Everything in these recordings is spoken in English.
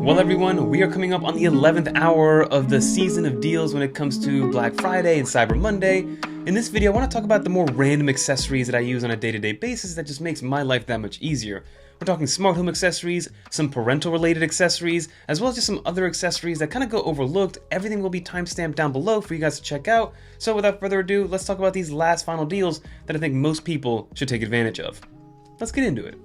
Well everyone, we are coming up on the 11th hour of the season of deals when it comes to Black Friday and Cyber Monday. In this video I want to talk about the more random accessories that I use on a day-to-day basis that just makes my life that much easier. We're talking smart home accessories, some parental related accessories, as well as just some other accessories that kind of go overlooked. Everything will be timestamped down below for you guys to check out. So without further ado, let's talk about these last final deals that I think most people should take advantage of. Let's get into it.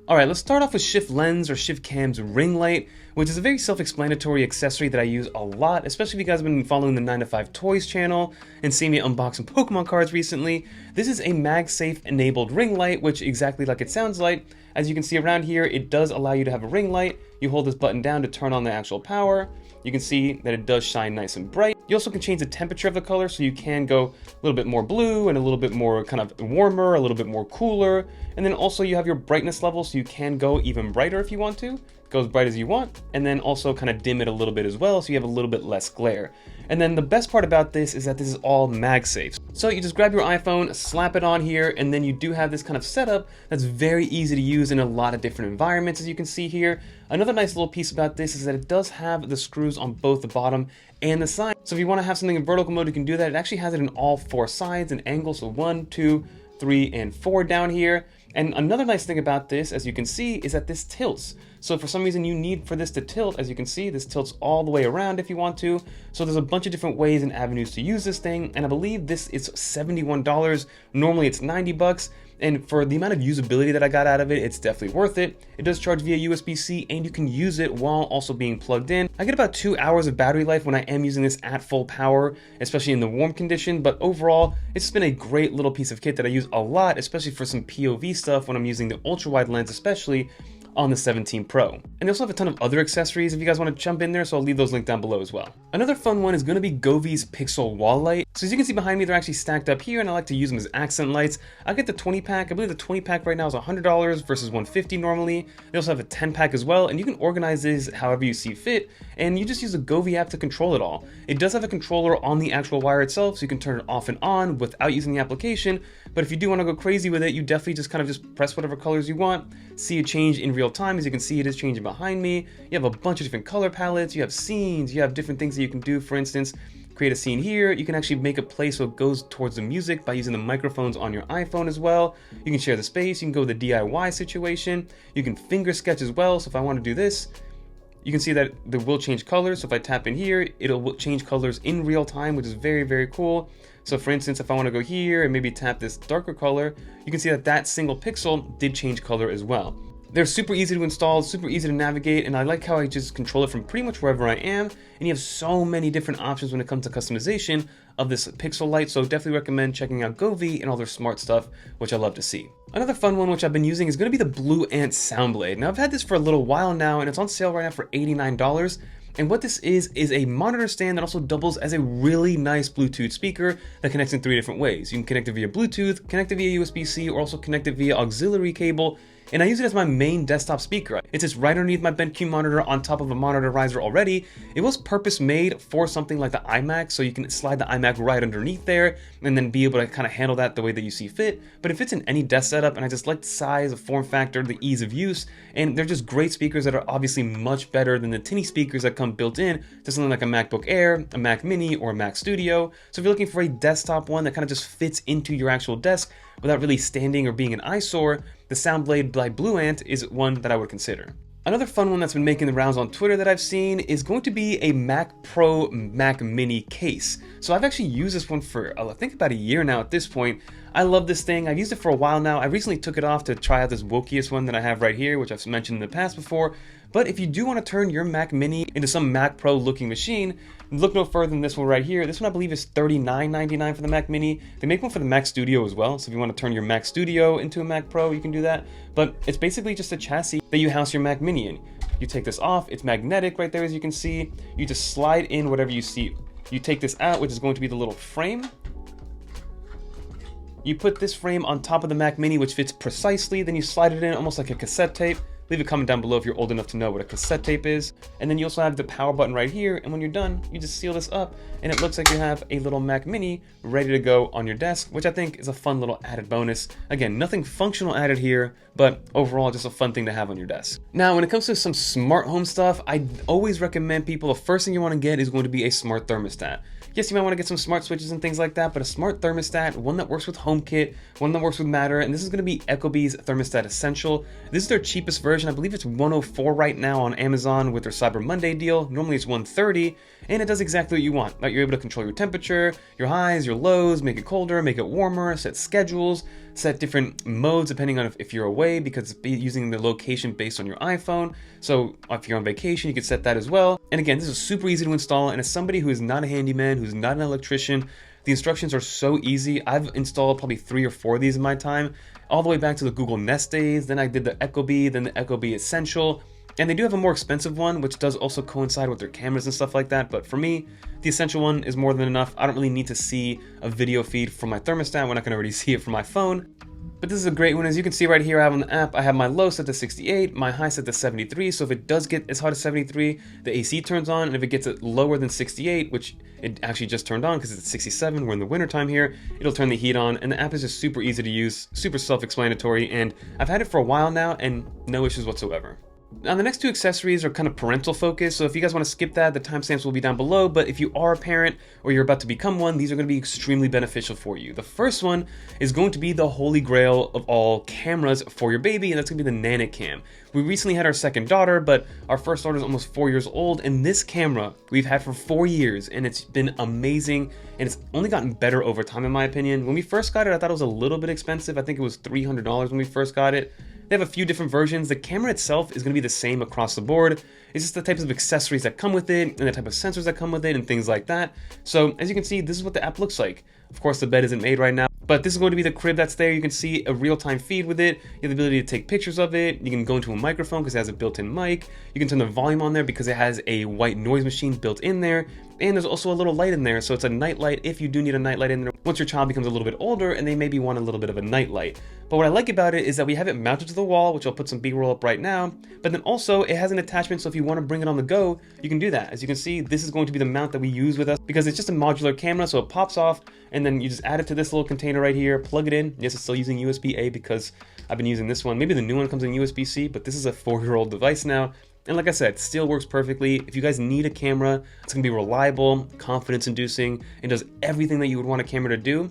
Alright, let's start off with Shift Lens or ShiftCam's ring light, which is a very self-explanatory accessory that I use a lot, especially if you guys have been following the 9 to 5 Toys channel and seen me unbox some Pokemon cards recently. This is a MagSafe enabled ring light, which exactly like it sounds like. As you can see around here, it does allow you to have a ring light. You hold this button down to turn on the actual power. You can see that it does shine nice and bright. You also can change the temperature of the color, so you can go a little bit more blue and a little bit more kind of warmer, a little bit more cooler. And then also you have your brightness level, so you can go even brighter if you want to. Go as bright as you want, and then also kind of dim it a little bit as well, so you have a little bit less glare. And then the best part about this is that this is all MagSafe. So you just grab your iPhone, slap it on here, and then you do have this kind of setup that's very easy to use in a lot of different environments, as you can see here. Another nice little piece about this is that it does have the screws on both the bottom and the side. So if you want to have something in vertical mode, you can do that. It actually has it in all 4 sides and angles, so 1, 2, 3, and 4 down here. And another nice thing about this, as you can see, is that this tilts. So if for some reason you need for this to tilt, as you can see, this tilts all the way around if you want to. So there's a bunch of different ways and avenues to use this thing, and I believe this is $71. Normally it's 90 bucks. And for the amount of usability that I got out of it, it's definitely worth it. It does charge via USB-C, and you can use it while also being plugged in. I get about 2 hours of battery life when I am using this at full power, especially in the warm condition, but overall, it's been a great little piece of kit that I use a lot, especially for some POV stuff when I'm using the ultra-wide lens, especially on the 17 Pro. And they also have a ton of other accessories if you guys want to jump in there, so I'll leave those linked down below as well. Another fun one is going to be Govee's Pixel Wall Light. So as you can see behind me, they're actually stacked up here, and I like to use them as accent lights. I get the 20 pack. I believe the 20 pack right now is $100 versus $150 normally. They also have a 10 pack as well, and you can organize these however you see fit, and you just use the Govee app to control it all. It does have a controller on the actual wire itself, so you can turn it off and on without using the application, but if you do want to go crazy with it, you definitely just kind of just press whatever colors you want, see it change in real time. As you can see, it is changing behind me. You have a bunch of different color palettes, you have scenes, you have different things that you can do. For instance, create a scene here. You can actually make it play so it goes towards the music by using the microphones on your iPhone as well. You can share the space, you can go with the DIY situation, you can finger sketch as well. So if I want to do this, you can see that it will change colors. So if I tap in here, it'll change colors in real time, which is very, very cool. So for instance, if I want to go here and maybe tap this darker color, you can see that that single pixel did change color as well. They're super easy to install, super easy to navigate, and I like how I just control it from pretty much wherever I am. And you have so many different options when it comes to customization of this pixel light, so definitely recommend checking out Govee and all their smart stuff, which I love to see. Another fun one which I've been using is going to be the BlueAnt Soundblade. Now I've had this for a little while now, and it's on sale right now for $89. And what this is a monitor stand that also doubles as a really nice Bluetooth speaker that connects in 3 different ways. You can connect it via Bluetooth, connect it via USB-C, or also connect it via auxiliary cable. And I use it as my main desktop speaker. It sits right underneath my BenQ monitor on top of a monitor riser already. It was purpose made for something like the iMac, so you can slide the iMac right underneath there and then be able to kind of handle that the way that you see fit. But it fits in any desk setup, and I just like the size, the form factor, the ease of use, and they're just great speakers that are obviously much better than the tinny speakers that come built in to something like a MacBook Air, a Mac Mini, or a Mac Studio. So if you're looking for a desktop one that kind of just fits into your actual desk without really standing or being an eyesore, the Soundblade by BlueAnt is one that I would consider. Another fun one that's been making the rounds on Twitter that I've seen is going to be a Mac Pro Mac Mini case. So I've actually used this one for I think about a year now at this point. I love this thing. I've used it for a while now. I recently took it off to try out this Wokiest one that I have right here, which I've mentioned in the past before. But if you do want to turn your Mac Mini into some Mac Pro looking machine, look no further than this one right here. This one I believe is $39.99 for the Mac Mini. They make one for the Mac Studio as well, so if you want to turn your Mac Studio into a Mac Pro, you can do that. But it's basically just a chassis that you house your Mac Mini in. You take this off, it's magnetic right there as you can see. You just slide in whatever you see. You take this out, which is going to be the little frame. You put this frame on top of the Mac Mini, which fits precisely, then you slide it in almost like a cassette tape. Leave a comment down below if you're old enough to know what a cassette tape is. And then you also have the power button right here, and when you're done, you just seal this up, and it looks like you have a little Mac Mini ready to go on your desk, which I think is a fun little added bonus. Again, nothing functional added here, but overall just a fun thing to have on your desk. Now, when it comes to some smart home stuff, I always recommend people, the first thing you want to get is going to be a smart thermostat. Yes, you might want to get some smart switches and things like that, but a smart thermostat, one that works with HomeKit, one that works with Matter, and this is going to be Ecobee's Thermostat Essential. This is their cheapest version. I believe it's $104 right now on Amazon with their Cyber Monday deal. Normally it's $130, and it does exactly what you want. Right? You're able to control your temperature, your highs, your lows, make it colder, make it warmer, set schedules, set different modes depending on if you're away, because it's using the location based on your iPhone. So if you're on vacation, you can set that as well. And again, this is super easy to install, and as somebody who is not a handyman, who's not an electrician, the instructions are so easy. I've installed probably 3 or 4 of these in my time, all the way back to the Google Nest days. Then I did the Ecobee, then the Ecobee Essential. And they do have a more expensive one, which does also coincide with their cameras and stuff like that. But for me, the Essential one is more than enough. I don't really need to see a video feed from my thermostat when I can already see it from my phone. But this is a great one. As you can see right here, I have on the app, I have my low set to 68, my high set to 73. So if it does get as hot as 73, the AC turns on. And if it gets it lower than 68, which it actually just turned on because it's at 67, we're in the winter time here, it'll turn the heat on. And the app is just super easy to use, super self-explanatory. And I've had it for a while now and no issues whatsoever. Now the next 2 accessories are kind of parental focused, so if you guys want to skip that, the timestamps will be down below, but if you are a parent or you're about to become one, these are going to be extremely beneficial for you. The first one is going to be the holy grail of all cameras for your baby, and that's going to be the Nanit Cam. We recently had our second daughter, but our first daughter is almost 4 years old, and this camera we've had for 4 years, and it's been amazing, and it's only gotten better over time in my opinion. When we first got it, I thought it was a little bit expensive. I think it was $300 when we first got it. They have a few different versions. The camera itself is going to be the same across the board. It's just the types of accessories that come with it and the type of sensors that come with it and things like that. So as you can see, this is what the app looks like. Of course, the bed isn't made right now, but this is going to be the crib that's there. You can see a real-time feed with it. You have the ability to take pictures of it. You can go into a microphone because it has a built-in mic. You can turn the volume on there because it has a white noise machine built in there. And there's also a little light in there, so it's a night light if you do need a night light in there once your child becomes a little bit older and they maybe want a little bit of a night light. But what I like about it is that we have it mounted to the wall, which I'll put some B-roll up right now, but then also it has an attachment, so if you want to bring it on the go, you can do that. As you can see, this is going to be the mount that we use with us because it's just a modular camera, so it pops off and then you just add it to this little container right here, plug it in. Yes, it's still using USB-A because I've been using this one. Maybe the new one comes in USB-C, but this is a 4-year-old device now. And like I said, it still works perfectly. If you guys need a camera, it's gonna be reliable, confidence inducing, and does everything that you would want a camera to do,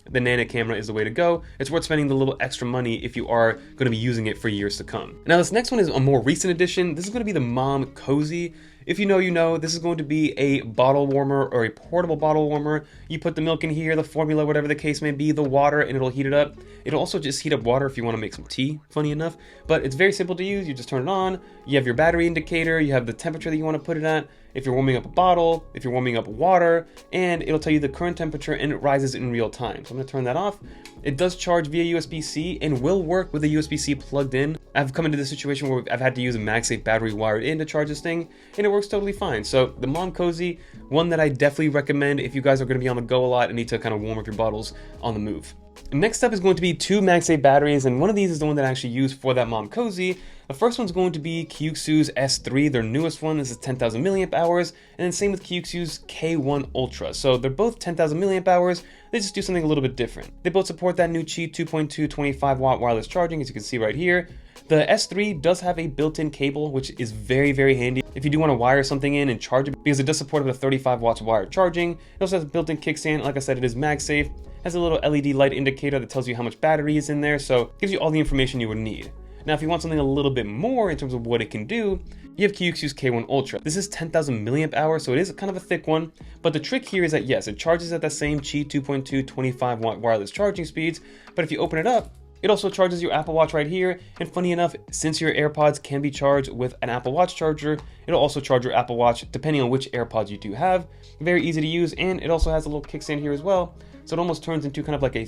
the Nanit camera is the way to go. It's worth spending the little extra money if you are gonna be using it for years to come. Now this next one is a more recent addition. This is gonna be the MomCozy. If you know, you know, this is going to be a bottle warmer or a portable bottle warmer. You put the milk in here, the formula, whatever the case may be, the water, and it'll heat it up. It'll also just heat up water if you want to make some tea, funny enough. But it's very simple to use. You just turn it on. You have your battery indicator. You have the temperature that you want to put it at. If you're warming up a bottle, if you're warming up water, and it'll tell you the current temperature and it rises in real time. So I'm going to turn that off. It does charge via USB-C and will work with a USB-C plugged in. I've come into this situation where I've had to use a MagSafe battery wired in to charge this thing, and it works totally fine. So the MomCozy, one that I definitely recommend if you guys are going to be on the go a lot and need to kind of warm up your bottles on the move. Next up is going to be 2 MagSafe batteries, and one of these is the one that I actually use for that MomCozy. The first one's going to be Kuxiu's S3, their newest one. This is 10,000 milliamp hours, and then same with Kuxiu's K1 Ultra. So they're both 10,000 milliamp hours. They just do something a little bit different. They both support that new Qi 2.2 25 watt wireless charging, as you can see right here. The S3 does have a built-in cable, which is very, very handy if you do want to wire something in and charge it, because it does support up to 35 watts wired charging. It also has a built-in kickstand. Like I said, it is MagSafe. Has a little LED light indicator that tells you how much battery is in there, so it gives you all the information you would need. Now, if you want something a little bit more in terms of what it can do, you have Kuxiu's K1 Ultra. This is 10,000 milliamp hours, so it is kind of a thick one. But the trick here is that yes, it charges at that same Qi 2.2 25 watt wireless charging speeds. But if you open it up, it also charges your Apple Watch right here. And funny enough, since your AirPods can be charged with an Apple Watch charger, it'll also charge your Apple Watch depending on which AirPods you do have. Very easy to use, and it also has a little kickstand here as well. So it almost turns into kind of like a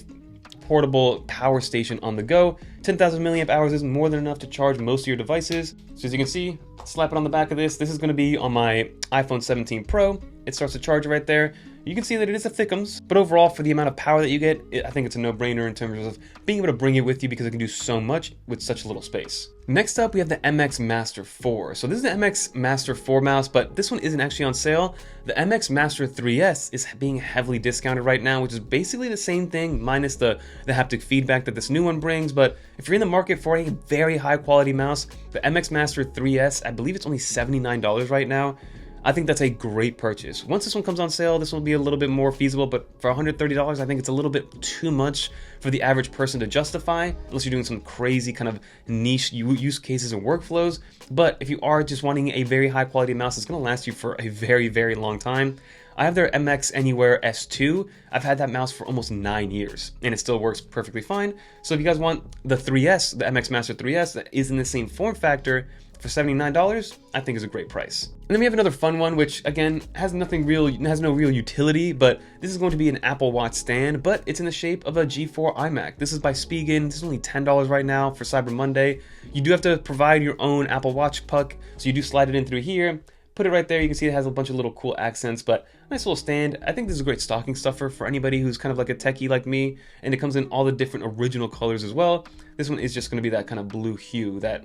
portable power station on the go. 10,000 milliamp hours is more than enough to charge most of your devices. So as you can see, slap it on the back of this. This is going to be on my iPhone 17 Pro. it starts to charge right there. You can see that it is a thickums, but overall for the amount of power that you get, I think it's a no-brainer in terms of being able to bring it with you because it can do so much with such little space. Next up, we have the MX Master 4. So this is the MX Master 4 mouse, but this one isn't actually on sale. The MX Master 3S is being heavily discounted right now, which is basically the same thing minus the haptic feedback that this new one brings. But if you're in the market for a very high quality mouse, the MX Master 3S, I believe it's only $79 right now. I think that's a great purchase. Once this one comes on sale, this will be a little bit more feasible, but for $130, I think it's a little bit too much for the average person to justify, unless you're doing some crazy kind of niche use cases and workflows. But if you are just wanting a very high quality mouse that's gonna last you for a very, very long time, I have their MX Anywhere S2. I've had that mouse for almost 9 years, and it still works perfectly fine. So if you guys want the 3S, the MX Master 3S, that is in the same form factor, for $79, I think is a great price. And then we have another fun one, which again has no real utility, but this is going to be an Apple Watch stand, but it's in the shape of a G4 iMac. This is by Spigen. This is only $10 right now for Cyber Monday. You do have to provide your own Apple Watch puck, so you do slide it in through here, put it right there. You can see it has a bunch of little cool accents, but nice little stand. I think this is a great stocking stuffer for anybody who's kind of like a techie like me, and it comes in all the different original colors as well. This one is just going to be that kind of blue hue that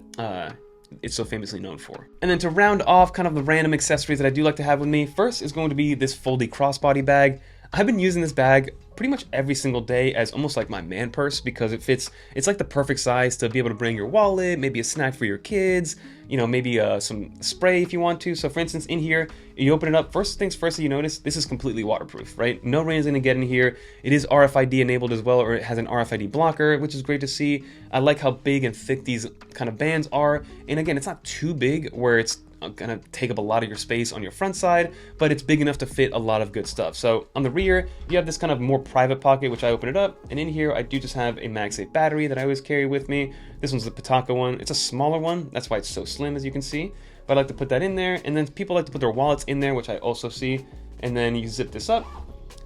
it's so famously known for. And then to round off kind of the random accessories that I do like to have with me, first is going to be this Foldie crossbody bag. I've been using this bag pretty much every single day as almost like my man purse because it fits, it's like the perfect size to be able to bring your wallet, maybe a snack for your kids, you know, maybe some spray if you want to. So for instance, in here, you open it up, first things first that you notice, this is completely waterproof, right? No rain is gonna get in here. It is RFID enabled as well, or it has an RFID blocker, which is great to see. I like how big and thick these kind of bands are. And again, it's not too big where it's gonna take up a lot of your space on your front side, but it's big enough to fit a lot of good stuff. So on the rear, you have this kind of more private pocket, which I open it up, and in here I do just have a MagSafe battery that I always carry with me. This one's the Pitaka one. It's a smaller one, that's why it's so slim, as you can see. But I like to put that in there, and then people like to put their wallets in there, which I also see, and then you zip this up.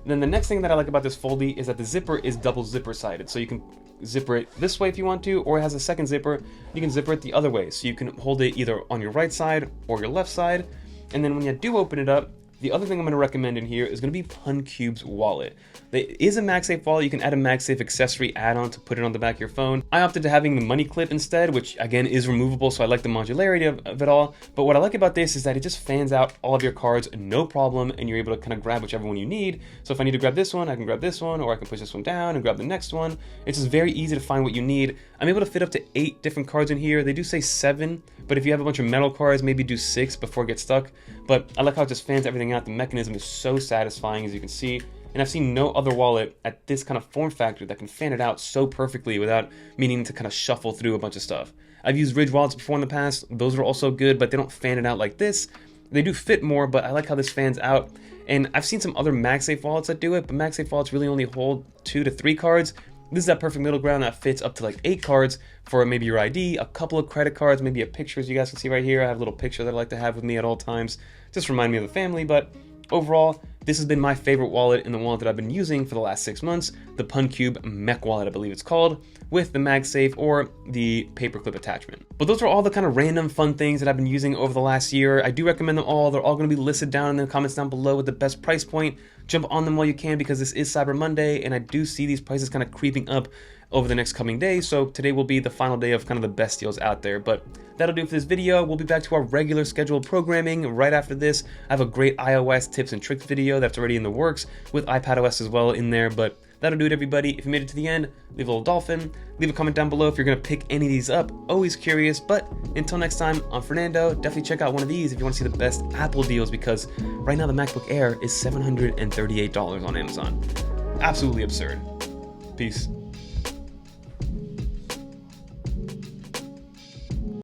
And then the next thing that I like about this Foldie is that the zipper is double zipper sided, so you can zipper it this way if you want to, or it has a second zipper, you can zipper it the other way, so you can hold it either on your right side or your left side. And then when you do open it up, the other thing I'm going to recommend in here is going to be Puncube's wallet. There is a MagSafe wallet. You can add a MagSafe accessory add-on to put it on the back of your phone. I opted to having the money clip instead, which again is removable, so I like the modularity of it all. But what I like about this is that it just fans out all of your cards, no problem, and you're able to kind of grab whichever one you need. So if I need to grab this one, I can grab this one, or I can push this one down and grab the next one. It's just very easy to find what you need. I'm able to fit up to 8 different cards in here. They do say 7, but if you have a bunch of metal cards, maybe do 6 before it gets stuck. But I like how it just fans everything out. The mechanism is so satisfying, as you can see. And I've seen no other wallet at this kind of form factor that can fan it out so perfectly without meaning to kind of shuffle through a bunch of stuff. I've used Ridge wallets before in the past. Those are also good, but they don't fan it out like this. They do fit more, but I like how this fans out. And I've seen some other MagSafe wallets that do it, but MagSafe wallets really only hold 2 to 3 cards. This is that perfect middle ground that fits up to like 8 cards for maybe your ID, a couple of credit cards, maybe a picture, as you guys can see right here. I have a little picture that I like to have with me at all times. Just remind me of the family, but overall, this has been my favorite wallet and the wallet that I've been using for the last 6 months, the Puncube Mech wallet, I believe it's called, with the MagSafe or the paperclip attachment. But those are all the kind of random fun things that I've been using over the last year. I do recommend them all. They're all going to be listed down in the comments down below with the best price point. Jump on them while you can because this is Cyber Monday, and I do see these prices kind of creeping up over the next coming days, so today will be the final day of kind of the best deals out there. But that'll do it for this video. We'll be back to our regular scheduled programming right after this. I have a great iOS tips and tricks video that's already in the works with iPadOS as well in there, but that'll do it, everybody. If you made it to the end, leave a little dolphin, leave a comment down below if you're gonna pick any of these up. Always curious. But until next time, I'm Fernando. Definitely check out one of these if you want to see the best Apple deals, because right now the MacBook Air is $738 on Amazon. Absolutely absurd. Peace.